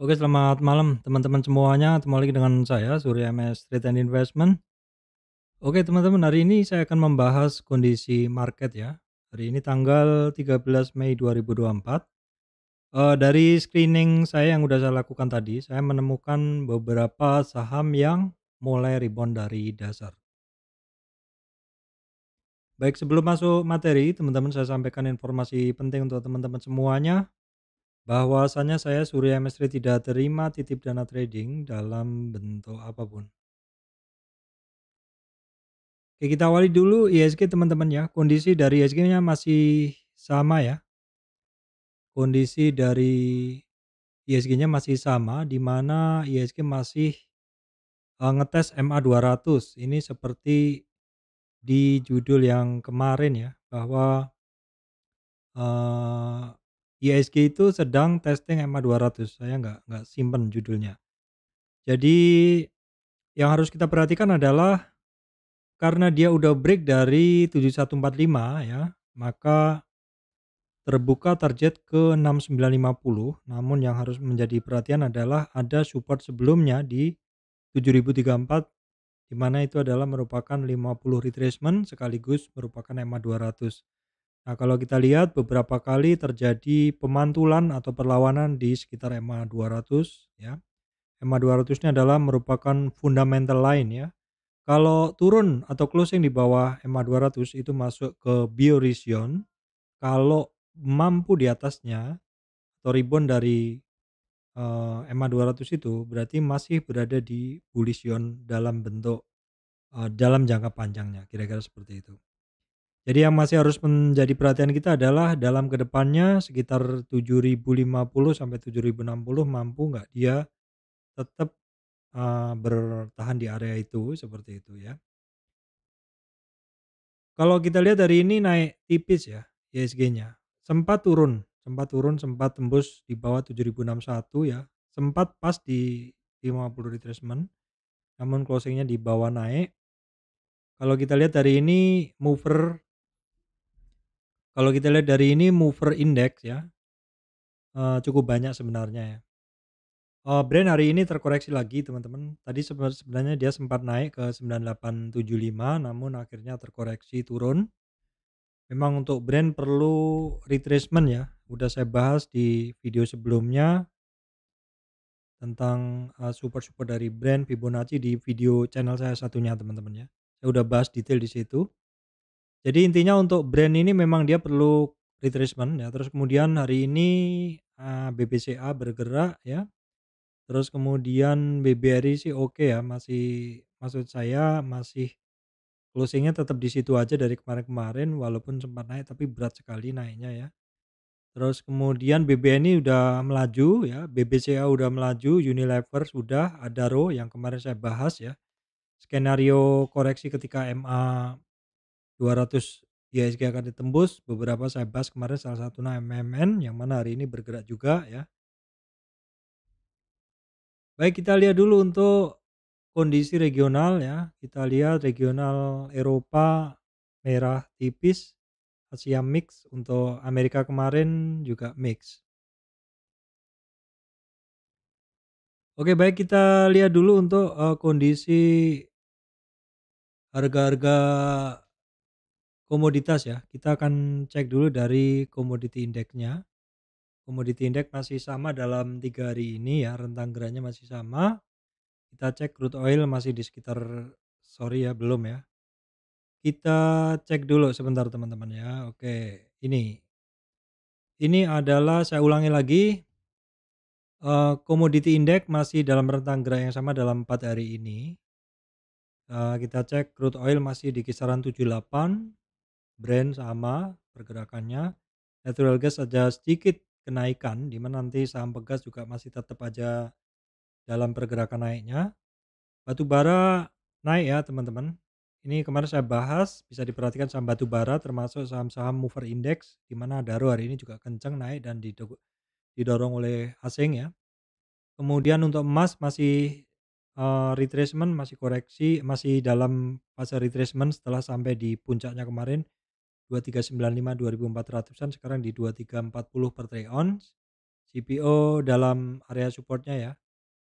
Oke, selamat malam teman-teman semuanya. Ketemu lagi dengan saya Surya MS Trade and Investment. Oke, teman-teman, hari ini saya akan membahas kondisi market ya. Hari ini tanggal 13 Mei 2024. Dari screening saya yang udah saya lakukan tadi, saya menemukan beberapa saham yang mulai rebound dari dasar. Baik, sebelum masuk materi, teman-teman, saya sampaikan informasi penting untuk teman-teman semuanya. Bahwasanya saya Surya MS Trade tidak terima titip dana trading dalam bentuk apapun. Oke, kita awali dulu IHSG, teman-teman ya. Kondisi dari IHSG-nya masih sama ya. Kondisi dari IHSG-nya masih sama, di mana IHSG masih ngetes MA200. Ini seperti di judul yang kemarin ya, bahwa eh, IHSG itu sedang testing MA200. Saya nggak simpen judulnya. Jadi yang harus kita perhatikan adalah karena dia udah break dari 7145 ya, maka terbuka target ke 6950, namun yang harus menjadi perhatian adalah ada support sebelumnya di 7034, di mana itu adalah merupakan 50 retracement sekaligus merupakan EMA 200. Nah, kalau kita lihat beberapa kali terjadi pemantulan atau perlawanan di sekitar EMA 200 ya. EMA 200 ini adalah merupakan fundamental line ya. Kalau turun atau closing di bawah EMA 200 itu masuk ke bearish zone. Kalau mampu di atasnya atau rebound dari EMA 200 itu berarti masih berada di bullish zone dalam bentuk dalam jangka panjangnya, kira-kira seperti itu. Jadi yang masih harus menjadi perhatian kita adalah dalam kedepannya sekitar 7050 sampai 7060 mampu nggak dia tetap bertahan di area itu, seperti itu ya. Kalau kita lihat hari ini naik tipis ya IHSG-nya. Sempat tembus di bawah 7061 ya. Sempat pas di 50 retracement, namun closingnya di bawah naik. Kalau kita lihat dari ini mover index ya, cukup banyak sebenarnya ya. Brand hari ini terkoreksi lagi, teman-teman. Tadi sebenarnya dia sempat naik ke 9875, namun akhirnya terkoreksi turun. Memang untuk brand perlu retracement ya. Udah saya bahas di video sebelumnya tentang support-support dari brand Fibonacci di video channel saya satunya, teman-teman ya. Saya udah bahas detail di situ. Jadi intinya untuk brand ini memang dia perlu retracement ya. Terus kemudian hari ini BBCA bergerak ya. Terus kemudian BBRI sih oke ya, masih, maksud saya masih closingnya tetap di situ aja dari kemarin-kemarin, walaupun sempat naik tapi berat sekali naiknya ya. Terus kemudian BBNI udah melaju ya, BBCA udah melaju, Unilever sudah, Adaro yang kemarin saya bahas ya. Skenario koreksi ketika MA 200 IHSG akan ditembus, beberapa saya bahas kemarin, salah satunya MMN yang mana hari ini bergerak juga ya. Baik, kita lihat dulu untuk kondisi regional ya. Kita lihat regional Eropa merah tipis, Asia mix, untuk Amerika kemarin juga mix. Oke, baik, kita lihat dulu untuk kondisi harga-harga komoditas ya. Kita akan cek dulu dari commodity index-nya. Commodity index masih sama dalam 3 hari ini ya, rentang geraknya masih sama. Kita cek crude oil masih di sekitar, sorry ya belum ya. Kita cek dulu sebentar, teman-teman ya. Oke, ini adalah, saya ulangi lagi, commodity index masih dalam rentang gerak yang sama dalam 4 hari ini. Kita cek crude oil masih di kisaran 78, Brent sama pergerakannya, natural gas ada sedikit kenaikan, di mana nanti saham pegas juga masih tetap aja dalam pergerakan naiknya. Batu bara naik ya, teman-teman. Ini kemarin saya bahas, bisa diperhatikan saham batu bara termasuk saham-saham mover index, di mana Adaro hari ini juga kencang naik dan didorong oleh asing ya. Kemudian untuk emas masih retracement, masih koreksi, masih dalam fase retracement setelah sampai di puncaknya kemarin 2395 2400-an, sekarang di 2340 per troy ounce. CPO dalam area supportnya ya.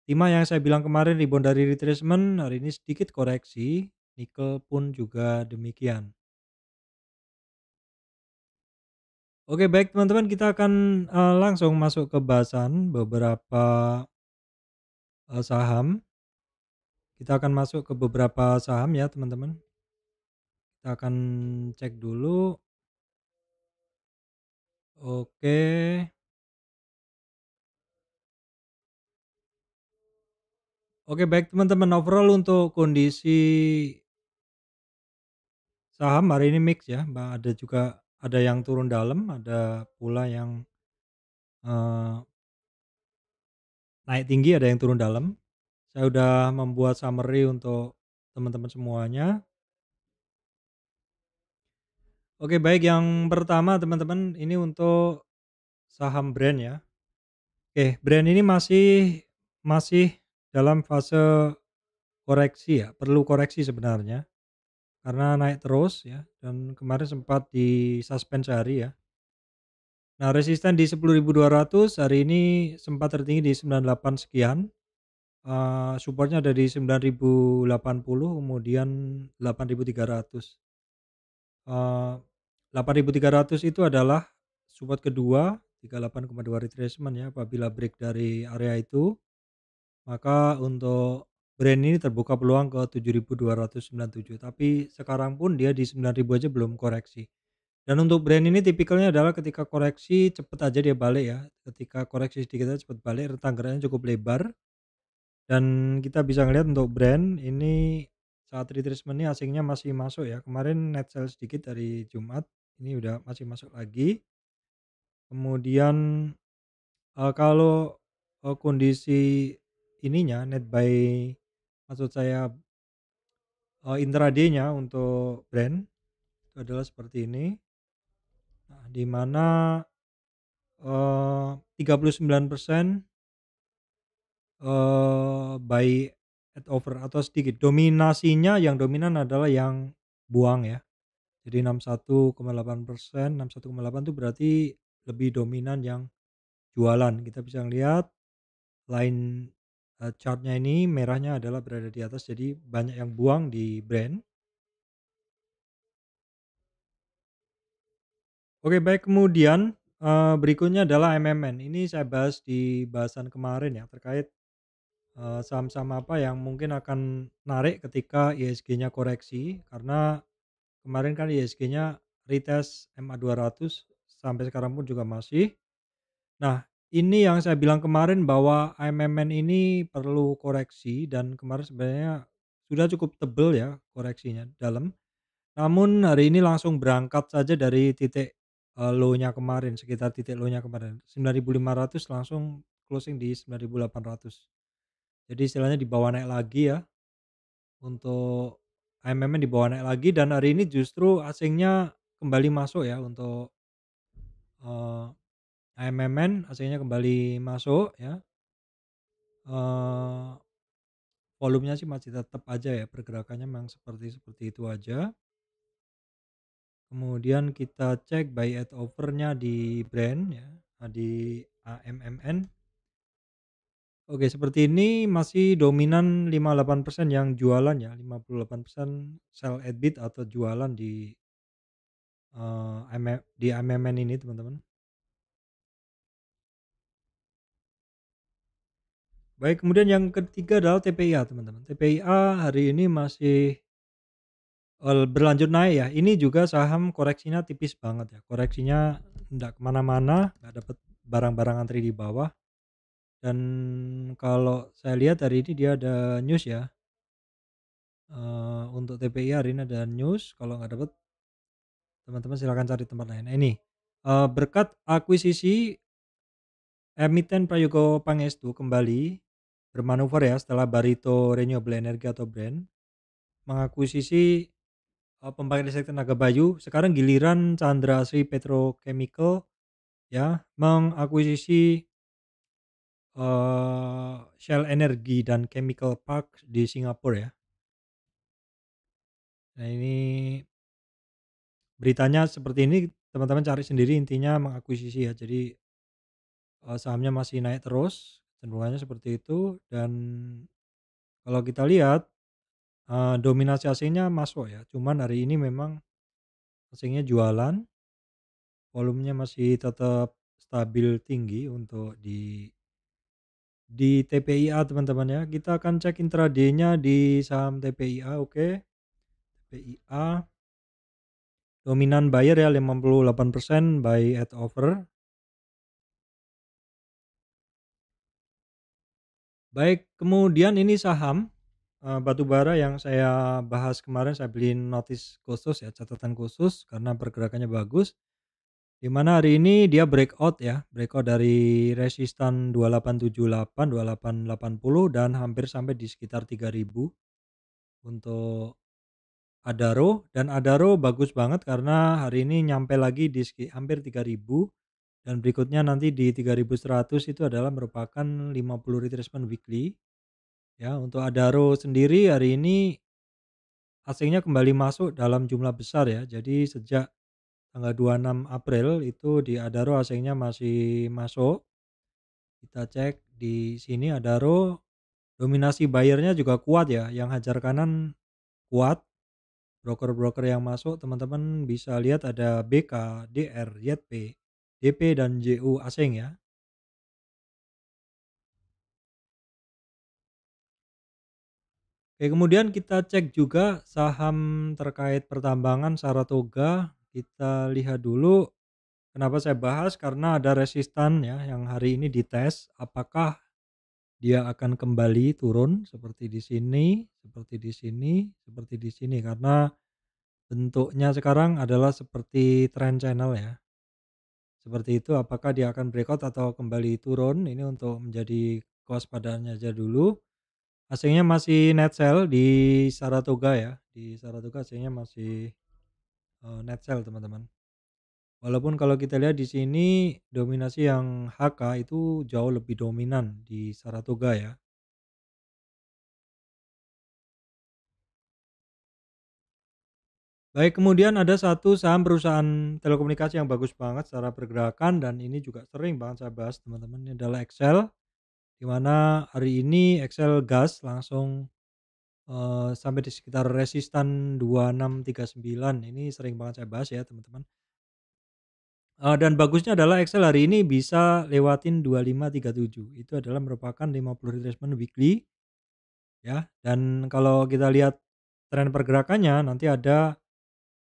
Timah yang saya bilang kemarin rebound dari retracement, hari ini sedikit koreksi, nikel pun juga demikian. Oke baik teman-teman kita akan, langsung masuk ke bahasan beberapa, saham. Kita akan masuk ke beberapa saham ya teman-teman. Kita akan cek dulu. Oke. Oke baik teman-teman, overall untuk kondisi saham hari ini mix ya, ada juga ada yang turun dalam, ada pula yang, eee, naik tinggi, ada yang turun dalam. Saya udah membuat summary untuk teman-teman semuanya. Oke baik, yang pertama teman-teman ini untuk saham brand ya. Oke, brand ini masih masih dalam fase koreksi ya, perlu koreksi sebenarnya. Karena naik terus ya, dan kemarin sempat di-suspend sehari ya. Nah resisten di 10.200, hari ini sempat tertinggi di 98 sekian, support-nya ada di 9.080, kemudian 8.300. 8.300 itu adalah support kedua, 38,2 retracement ya, apabila break dari area itu, maka untuk brand ini terbuka peluang ke 7.297, tapi sekarang pun dia di 9.000 aja belum koreksi. Dan untuk brand ini tipikalnya adalah ketika koreksi cepet aja dia balik ya, ketika koreksi sedikit aja cepet balik, rentang geraknya cukup lebar, dan kita bisa ngelihat untuk brand ini saat retracement ini asingnya masih masuk ya, kemarin net sell sedikit dari Jumat, ini udah masih masuk lagi. Kemudian, kalau, kondisi ininya net buy, maksud saya, intraday-nya untuk brand itu adalah seperti ini, nah di mana 39%, buy at over atau sedikit, dominasinya yang dominan adalah yang buang ya. Jadi 61,8%, 61,8 itu berarti lebih dominan yang jualan. Kita bisa lihat line, chart-nya ini merahnya adalah berada di atas, jadi banyak yang buang di brand. Oke baik, kemudian, berikutnya adalah MMN. Ini saya bahas di bahasan kemarin ya terkait saham-saham apa yang mungkin akan narik ketika IHSG-nya koreksi, karena kemarin kan IHSG-nya retest MA200 sampai sekarang pun juga masih. Nah, ini yang saya bilang kemarin bahwa MMN ini perlu koreksi dan kemarin sebenarnya sudah cukup tebel ya koreksinya dalam. Namun hari ini langsung berangkat saja dari titik, low-nya kemarin, sekitar titik low-nya kemarin, 9.500 langsung closing di 9.800. Jadi istilahnya dibawa naik lagi ya, untuk AMM dibawa naik lagi dan hari ini justru asingnya kembali masuk ya untuk, AMMN asingnya kembali masuk ya, eee, volumenya sih masih tetap aja ya pergerakannya memang seperti seperti itu aja. Kemudian kita cek buy at over-nya di brand ya, di AMMN. Oke, seperti ini masih dominan 58% yang jualan ya, 58% sell at bid atau jualan di, di AMMN ini teman-teman. Baik, kemudian yang ketiga adalah TPIA teman-teman. TPIA hari ini masih, berlanjut naik ya, ini juga saham koreksinya tipis banget ya, koreksinya nggak kemana-mana, nggak dapet barang-barang antri di bawah, dan kalau saya lihat hari ini dia ada news ya, untuk TPIA hari ini ada news, kalau nggak dapet teman-teman silakan cari tempat lain. Nah ini, berkat akuisisi emiten Prayogo Pangestu kembali bermanuver ya setelah Barito Renewable Energy atau BREN mengakuisisi, pembangkit listrik tenaga Bayu, sekarang giliran Chandra Asri Petrochemical ya mengakuisisi, Shell Energy dan Chemical Park di Singapura ya. Nah ini beritanya seperti ini, teman-teman cari sendiri, intinya mengakuisisi ya. Jadi sahamnya masih naik terus, cenderungannya seperti itu dan kalau kita lihat, dominasi asingnya masuk ya, cuman hari ini memang asingnya jualan, volumenya masih tetap stabil tinggi untuk di TPIA teman-teman ya. Kita akan cek intraday-nya di saham TPIA, oke. TPIA dominan buyer ya 58% buy at over. Baik, kemudian ini saham batubara yang saya bahas kemarin, saya beli notis khusus ya, catatan khusus karena pergerakannya bagus. Di mana hari ini dia breakout ya, breakout dari resistan 2878, 2880 dan hampir sampai di sekitar 3000 untuk Adaro dan Adaro bagus banget karena hari ini nyampe lagi di hampir 3000 dan berikutnya nanti di 3100 itu adalah merupakan 50 retracement weekly ya. Untuk Adaro sendiri hari ini asingnya kembali masuk dalam jumlah besar ya. Jadi sejak tanggal 26 April itu di Adaro asingnya masih masuk. Kita cek di sini Adaro dominasi buyernya juga kuat ya, yang hajar kanan kuat. Broker-broker yang masuk teman-teman bisa lihat ada BK, DR, YP, DP dan JU asing ya. Oke, kemudian kita cek juga saham terkait pertambangan Saratoga. Kita lihat dulu kenapa saya bahas karena ada resistan ya yang hari ini dites apakah dia akan kembali turun seperti di sini, seperti di sini, seperti di sini karena bentuknya sekarang adalah seperti trend channel ya. Seperti itu apakah dia akan breakout atau kembali turun, ini untuk menjadi kewaspadaannya aja dulu. Asingnya masih net sell di Saratoga ya, di Saratoga asingnya masih, net sell teman-teman. Walaupun kalau kita lihat di sini dominasi yang HK itu jauh lebih dominan di Saratoga ya. Baik, kemudian ada satu saham perusahaan telekomunikasi yang bagus banget secara pergerakan dan ini juga sering banget saya bahas teman-teman, ini adalah Excel, di mana hari ini Excel gas langsung sampai di sekitar resistan 2639 ini sering banget saya bahas ya teman-teman. Dan bagusnya adalah Excel hari ini bisa lewatin 2537 itu adalah merupakan 50 retracement weekly ya, dan kalau kita lihat tren pergerakannya nanti ada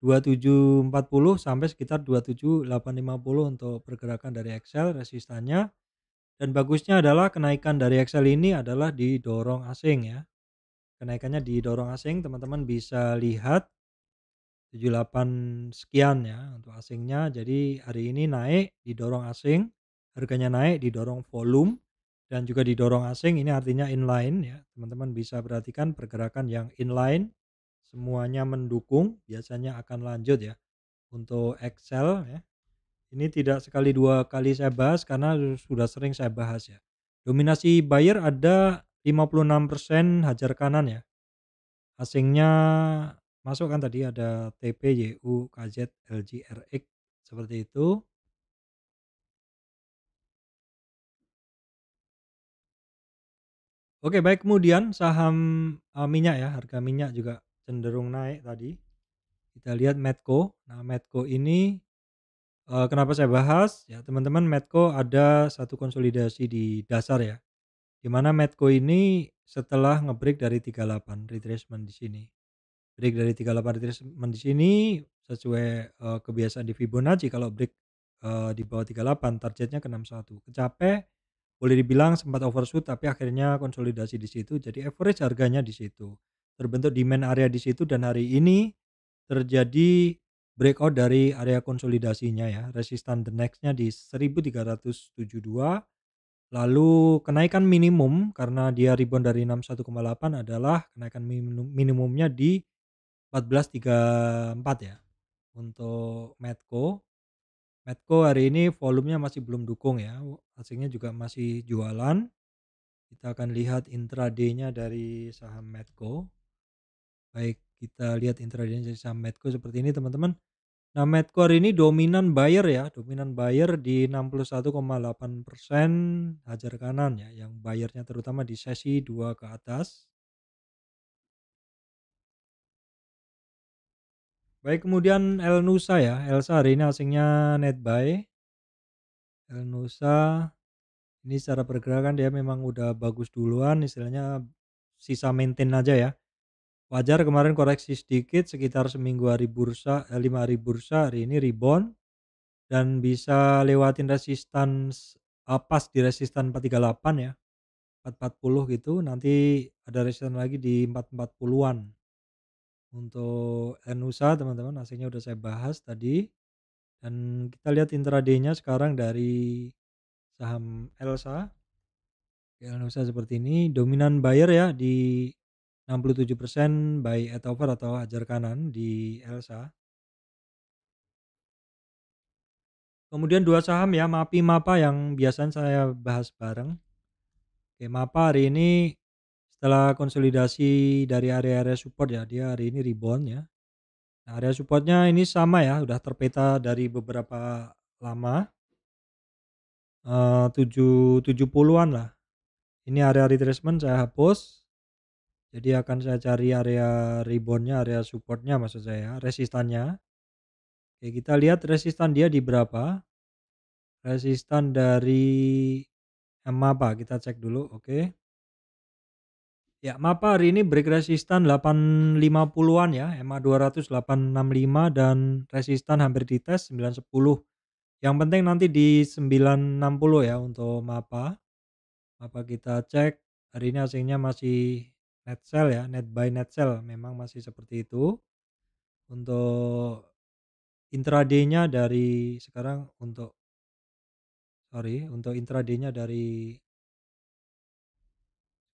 2740 sampai sekitar 27850 untuk pergerakan dari Excel resistannya, dan bagusnya adalah kenaikan dari Excel ini adalah didorong asing ya. Kenaikannya didorong asing, teman-teman bisa lihat 78 sekian ya untuk asingnya. Jadi hari ini naik didorong asing, harganya naik didorong volume dan juga didorong asing, ini artinya inline ya. Teman-teman bisa perhatikan pergerakan yang inline semuanya mendukung biasanya akan lanjut ya. Untuk Excel ya, ini tidak sekali dua kali saya bahas karena sudah sering saya bahas ya. Dominasi buyer ada 56% hajar kanan ya. Asingnya masuk kan tadi ada TP, YU, KZ, LG, RX seperti itu. Oke, baik, kemudian saham minyak ya, harga minyak juga cenderung naik tadi. Kita lihat Medco. Nah, Medco ini kenapa saya bahas? Ya, teman-teman, Medco ada satu konsolidasi di dasar ya. Di mana Medco ini setelah nge-break dari 38 retracement di sini. Break dari 38 retracement di sini sesuai, kebiasaan di Fibonacci kalau break, di bawah 38 targetnya ke 61. Kecape, boleh dibilang sempat overshoot tapi akhirnya konsolidasi di situ jadi average harganya di situ. Terbentuk demand area di situ dan hari ini terjadi breakout dari area konsolidasinya ya. Resistan the next-nya di 1372. Lalu kenaikan minimum karena dia rebound dari 61,8 adalah kenaikan minimumnya di 1434 ya. Untuk Medco, Medco hari ini volumenya masih belum dukung ya, asingnya juga masih jualan. Kita akan lihat intraday-nya dari saham Medco. Baik, kita lihat intraday-nya dari saham Medco seperti ini teman-teman. Nah, Medcore ini dominan buyer di 61,8% hajar kanan ya, yang buyer-nya terutama di sesi 2 ke atas. Baik, kemudian Elnusa ya, Elsa hari ini asingnya net buy. Elnusa ini secara pergerakan dia memang udah bagus duluan, istilahnya sisa maintain aja ya. Wajar kemarin koreksi sedikit sekitar seminggu hari bursa, 5 hari bursa, hari ini rebound dan bisa lewatin pas di resistan 438 ya, 440 gitu, nanti ada resistan lagi di 440-an. Untuk Enusa teman-teman, aslinya udah saya bahas tadi, dan kita lihat intraday-nya sekarang dari saham Elsa. Elsa seperti ini, dominan buyer ya di 67% buy at over atau hajar kanan di Elsa. Kemudian 2 saham ya, MAPI MAPA yang biasanya saya bahas bareng. Oke, MAPA hari ini setelah konsolidasi dari area-area support ya, dia hari ini rebound ya. Nah, area supportnya ini sama ya, udah terpeta dari beberapa lama, 70-an lah. Ini area retracement saya hapus, jadi akan saya cari area reboundnya, area supportnya maksud saya, resistannya. Oke, kita lihat resistan dia di berapa. Resistan dari MAPA kita cek dulu, oke. Ya, MAPA hari ini break resistan 850-an ya, MA 200 865 dan resistan hampir dites 910. Yang penting nanti di 960 ya untuk MAPA. MAPA kita cek hari ini hasilnya masih net sell ya, net buy net sell memang masih seperti itu. Untuk intraday-nya dari sekarang untuk intraday-nya dari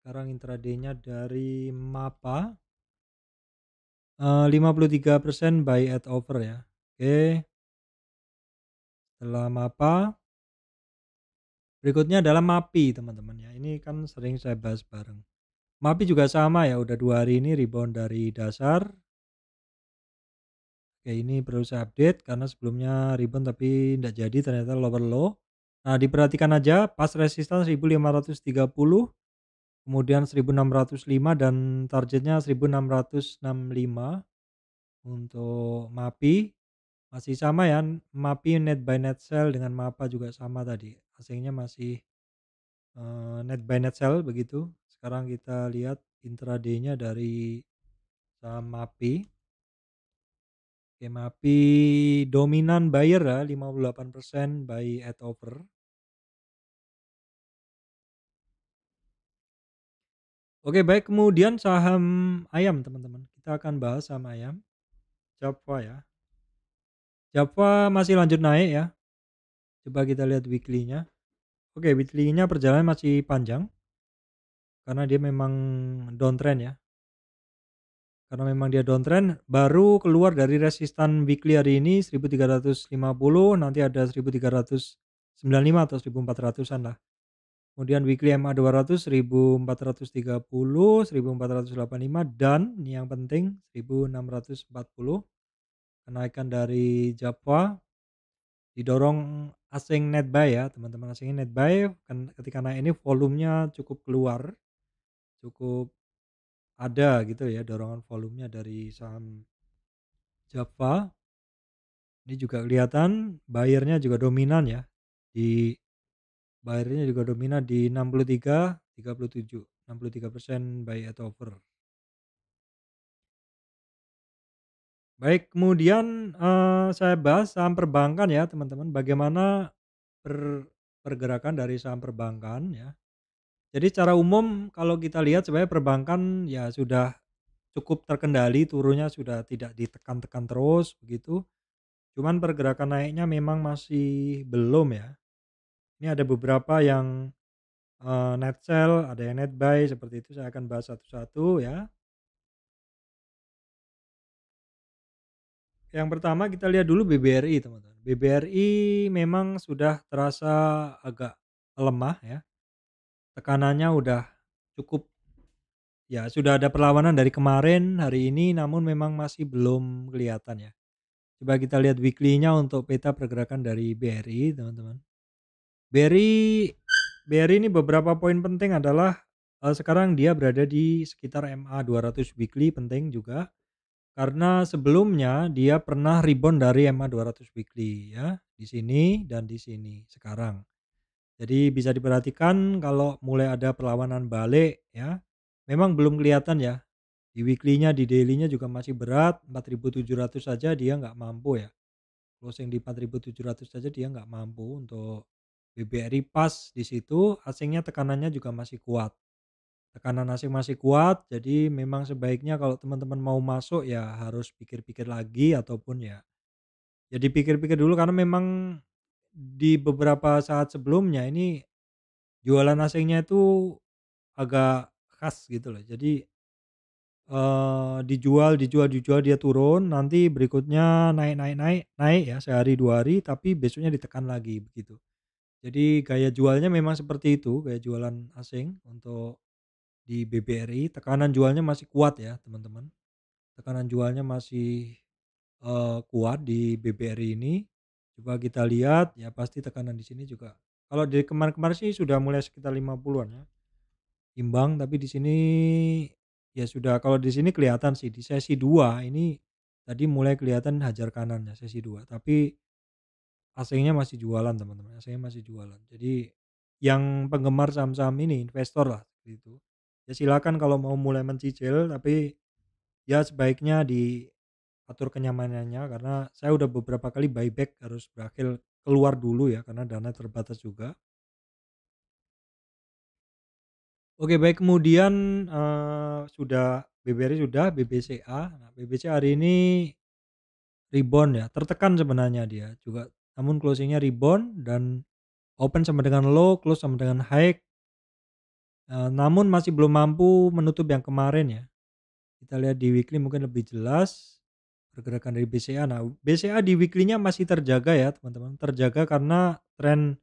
sekarang intraday-nya dari MAPA 53% buy at over ya. Oke, setelah MAPA berikutnya adalah MAPI teman-teman ya. Ini kan sering saya bahas bareng. MAPI juga sama ya, udah 2 hari ini rebound dari dasar. Oke, ini perlu saya update karena sebelumnya rebound tapi tidak jadi, ternyata lower low. Nah, diperhatikan aja pas resistan 1530, kemudian 1605 dan targetnya 1665 untuk MAPI. Masih sama ya, MAPI net buy net sell dengan MAPA juga sama tadi. Hasilnya masih net buy net sell begitu. Sekarang kita lihat intraday-nya dari saham MAPI. Oke, MAPI dominan buyer ya, 58% buy at over. Oke, baik, kemudian saham ayam teman-teman. Kita akan bahas saham ayam, Java ya. Java masih lanjut naik ya. Coba kita lihat weekly-nya. Oke, weekly-nya perjalanan masih panjang karena dia memang downtrend ya. Karena memang dia downtrend, baru keluar dari resistan weekly hari ini 1350, nanti ada 1395 atau 1400-an lah. Kemudian weekly MA 200 1430, 1485 dan ini yang penting 1640. Kenaikan dari Java didorong asing net buy ya, teman-teman, asing net buy kan ketika naik ini volumenya cukup keluar, cukup ada gitu ya dorongan volumenya dari saham Java. Ini juga kelihatan buyer-nya juga dominan ya. Di buyer-nya juga dominan di 63 37, 63% buy at over. Baik, kemudian saya bahas saham perbankan ya teman-teman, bagaimana pergerakan dari saham perbankan ya. Jadi secara umum kalau kita lihat sebenarnya perbankan ya sudah cukup terkendali, turunnya sudah tidak ditekan-tekan terus begitu. Cuman pergerakan naiknya memang masih belum ya. Ini ada beberapa yang net sell, ada yang net buy seperti itu, saya akan bahas satu-satu ya. Yang pertama kita lihat dulu BBRI teman-teman. BBRI memang sudah terasa agak lemah ya. Tekanannya udah cukup ya, sudah ada perlawanan dari kemarin, hari ini, namun memang masih belum kelihatan ya. Coba kita lihat weekly-nya untuk peta pergerakan dari BRI, teman-teman. BRI BRI ini beberapa poin penting adalah, sekarang dia berada di sekitar MA 200 weekly, penting juga. Karena sebelumnya dia pernah rebound dari MA 200 weekly ya, di sini dan di sini sekarang. Jadi bisa diperhatikan kalau mulai ada perlawanan balik ya, memang belum kelihatan ya, di weekly-nya, di daily-nya juga masih berat, 4.700 saja dia nggak mampu ya, closing di 4.700 saja dia nggak mampu untuk BBRI pas di situ, asingnya tekanannya juga masih kuat. Tekanan asing masih kuat, jadi memang sebaiknya kalau teman-teman mau masuk ya harus pikir-pikir lagi ataupun ya dipikir-pikir dulu karena memang di beberapa saat sebelumnya ini jualan asingnya itu agak khas gitu loh. Jadi, dijual dia turun, nanti berikutnya naik ya sehari 2 hari tapi besoknya ditekan lagi begitu. Jadi gaya jualnya memang seperti itu, gaya jualan asing untuk di BBRI, tekanan jualnya masih kuat ya teman-teman. Tekanan jualnya masih, kuat di BBRI ini. Coba kita lihat ya pasti tekanan di sini juga kalau dari kemarin-kemarin sih sudah mulai sekitar 50-an ya, imbang tapi di sini ya sudah kalau di sini kelihatan sih di sesi 2 ini tadi mulai kelihatan hajar kanan ya sesi 2 tapi asingnya masih jualan teman-teman, asingnya masih jualan. Jadi yang penggemar saham-saham ini investor lah gitu, ya silakan kalau mau mulai mencicil tapi ya sebaiknya diatur kenyamanannya karena saya udah beberapa kali buyback harus berakhir keluar dulu ya karena dana terbatas juga. Oke baik kemudian, sudah BBRI sudah, BBCA. Nah BBCA hari ini rebound ya, tertekan sebenarnya dia juga namun closing-nya rebound dan open sama dengan low, close sama dengan high, namun masih belum mampu menutup yang kemarin ya. Kita lihat di weekly mungkin lebih jelas pergerakan dari BCA. Nah, BCA di weekly-nya masih terjaga ya, teman-teman. Terjaga karena trend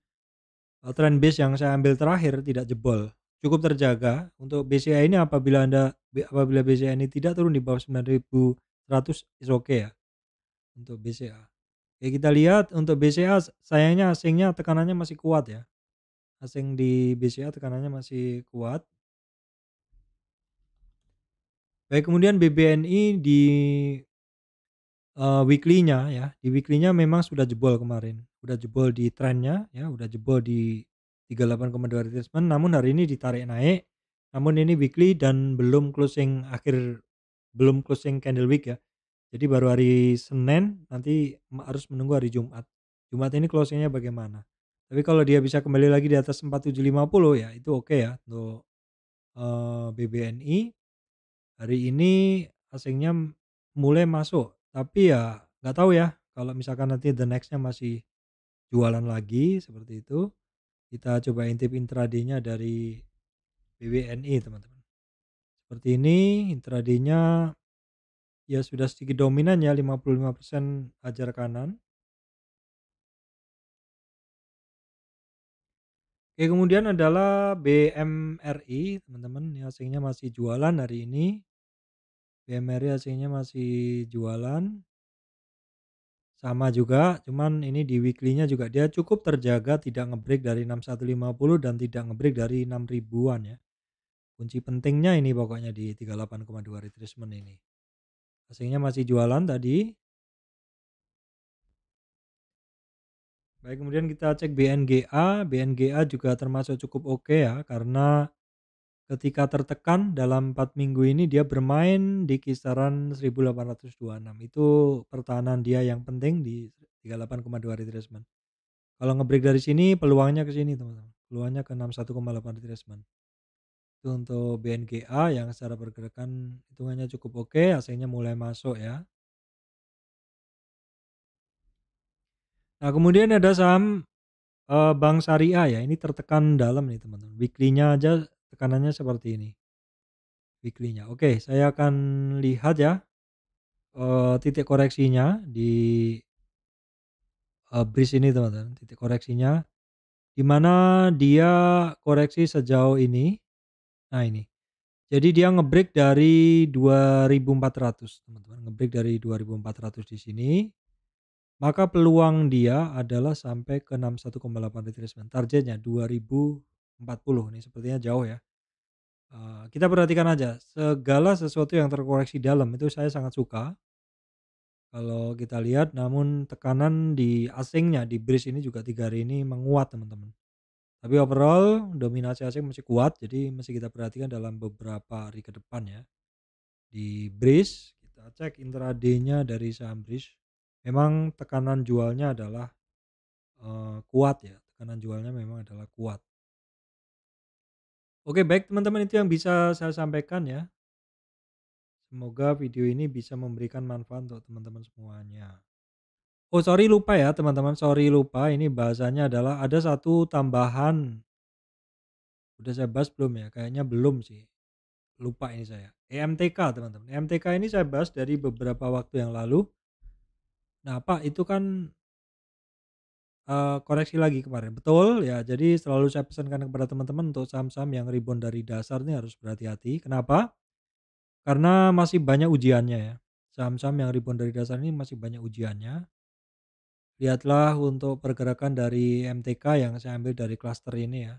base yang saya ambil terakhir tidak jebol. Cukup terjaga. Untuk BCA ini apabila BCA ini tidak turun di bawah 9.100 is okay ya untuk BCA. Oke, kita lihat untuk BCA sayangnya asingnya tekanannya masih kuat ya. Asing di BCA tekanannya masih kuat. Baik kemudian BBNI di weekly-nya ya, di weekly-nya memang sudah jebol kemarin, udah jebol di trennya ya, udah jebol di 38,2 retracement namun hari ini ditarik naik, namun ini weekly dan belum closing candle week ya. Jadi baru hari Senin, nanti harus menunggu hari Jumat. Jumat ini closing-nya bagaimana. Tapi kalau dia bisa kembali lagi di atas 4750 ya itu oke ya untuk, BBNI. Hari ini asingnya mulai masuk, tapi ya nggak tahu ya kalau misalkan nanti the next-nya masih jualan lagi seperti itu, kita coba intip intraday-nya dari BBNI teman-teman. Seperti ini intraday-nya ya sudah sedikit dominan ya 55% hajar kanan. Oke kemudian adalah BMRI teman-teman, ini asingnya masih jualan hari ini, BMRI asingnya masih jualan. Sama juga, cuman ini di weekly-nya juga dia cukup terjaga tidak nge-break dari 6150 dan tidak nge-break dari 6 ribuan ya. Kunci pentingnya ini pokoknya di 38,2 retracement ini. Asingnya masih jualan tadi. Baik kemudian kita cek BNGA, BNGA juga termasuk cukup oke ya karena ketika tertekan dalam 4 minggu ini dia bermain di kisaran 1826. Itu pertahanan dia yang penting di 38,2 retracement. Kalau nge-break dari sini peluangnya ke sini teman-teman, peluangnya ke 61,8 retracement. Itu untuk BNGA yang secara pergerakan hitungannya cukup oke, AC-nya mulai masuk ya. Nah kemudian ada saham, Bank Syariah ya, ini tertekan dalam nih teman-teman, weekly-nya aja tekanannya seperti ini, weekly-nya. Oke saya akan lihat ya, titik koreksinya di, breeze ini teman-teman, titik koreksinya, di mana dia koreksi sejauh ini. Nah ini. Jadi dia nge-break dari 2400 teman-teman, nge-break dari 2400 di sini. maka peluang dia adalah sampai ke 61,8 retracement, targetnya 2040 nih sepertinya jauh ya. Kita perhatikan aja, segala sesuatu yang terkoreksi dalam itu saya sangat suka, kalau kita lihat namun tekanan di asingnya, di Breeze ini juga 3 hari ini menguat teman-teman. Tapi overall dominasi asing masih kuat, jadi masih kita perhatikan dalam beberapa hari ke depan ya. Di Breeze, kita cek intraday-nya dari saham Breeze, memang tekanan jualnya adalah, kuat ya, tekanan jualnya memang adalah kuat. Oke baik teman-teman itu yang bisa saya sampaikan ya. Semoga video ini bisa memberikan manfaat untuk teman-teman semuanya. Oh sorry lupa ya teman-teman, sorry lupa ini bahasanya adalah ada satu tambahan, udah saya bahas belum ya? Kayaknya belum sih, lupa ini saya. EMTK teman-teman, EMTK ini saya bahas dari beberapa waktu yang lalu. Nah Pak itu kan, koreksi lagi kemarin, betul ya, jadi selalu saya pesankan kepada teman-teman untuk saham-saham yang rebound dari dasar ini harus berhati-hati. Kenapa? Karena masih banyak ujiannya ya, saham-saham yang rebound dari dasar ini masih banyak ujiannya. Lihatlah untuk pergerakan dari MTK yang saya ambil dari klaster ini ya,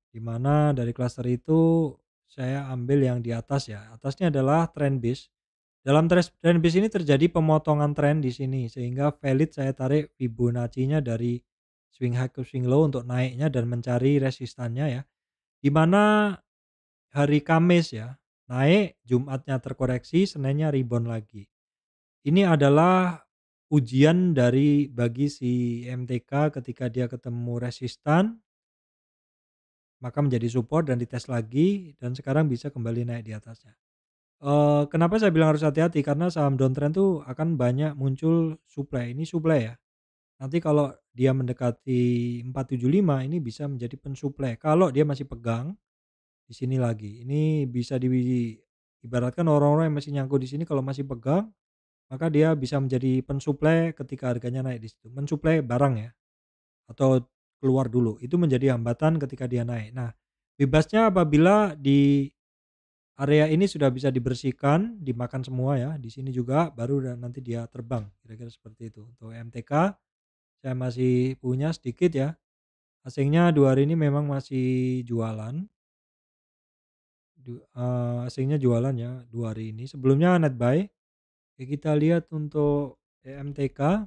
di mana dari klaster itu saya ambil yang di atas ya, atasnya adalah trend base. Dalam trend base ini terjadi pemotongan tren di sini sehingga valid saya tarik Fibonacci-nya dari swing high ke swing low untuk naiknya dan mencari resistannya ya. Di mana hari Kamis ya naik, Jumatnya terkoreksi, Seninnya rebound lagi. Ini adalah ujian dari bagi si MTK ketika dia ketemu resistan, maka menjadi support dan dites lagi dan sekarang bisa kembali naik di atasnya. Kenapa saya bilang harus hati-hati, karena saham downtrend tuh akan banyak muncul supply, ini supply ya. Nanti kalau dia mendekati 475 ini bisa menjadi pensuplai, kalau dia masih pegang di sini lagi. Ini bisa ibaratkan orang-orang yang masih nyangkut di sini kalau masih pegang, maka dia bisa menjadi pensuplai ketika harganya naik di situ, mensuplai barang ya, atau keluar dulu, itu menjadi hambatan ketika dia naik. Nah, bebasnya apabila di area ini sudah bisa dibersihkan, dimakan semua ya, di sini juga baru dan nanti dia terbang, kira-kira seperti itu. Untuk MTK saya masih punya sedikit ya, asingnya 2 hari ini memang masih jualan, asingnya jualan ya 2 hari ini, sebelumnya net buy. Oke kita lihat untuk EMTK,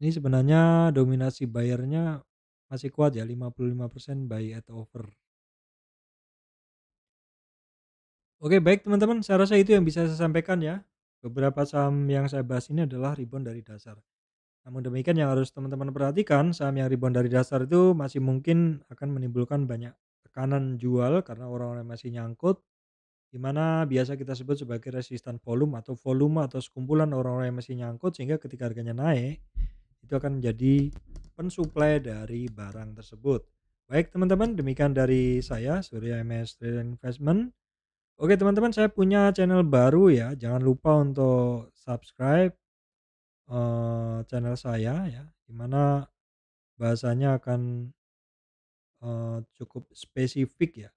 ini sebenarnya dominasi buyer-nya masih kuat ya, 55% buy at over. Oke baik teman-teman, saya rasa itu yang bisa saya sampaikan ya. Beberapa saham yang saya bahas ini adalah rebound dari dasar. Namun demikian yang harus teman-teman perhatikan, saham yang rebound dari dasar itu masih mungkin akan menimbulkan banyak tekanan jual karena orang-orang masih nyangkut, di mana biasa kita sebut sebagai resistan volume atau sekumpulan orang-orang yang masih nyangkut sehingga ketika harganya naik, itu akan menjadi pensuplai dari barang tersebut. Baik teman-teman, demikian dari saya, Surya MS Trade Investment. Oke teman-teman, saya punya channel baru ya, jangan lupa untuk subscribe channel saya ya, di mana bahasanya akan, cukup spesifik ya,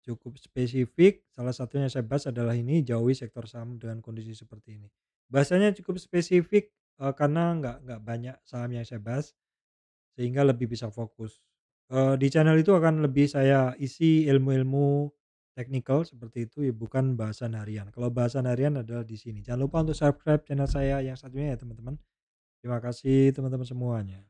cukup spesifik. Salah satunya saya bahas adalah ini, jauhi sektor saham dengan kondisi seperti ini. Bahasanya cukup spesifik, karena nggak banyak saham yang saya bahas, sehingga lebih bisa fokus. Di channel itu akan lebih saya isi ilmu-ilmu teknikal seperti itu ya, bukan bahasan harian. Kalau bahasan harian adalah di sini. Jangan lupa untuk subscribe channel saya yang satunya ya teman-teman. Terima kasih teman-teman semuanya.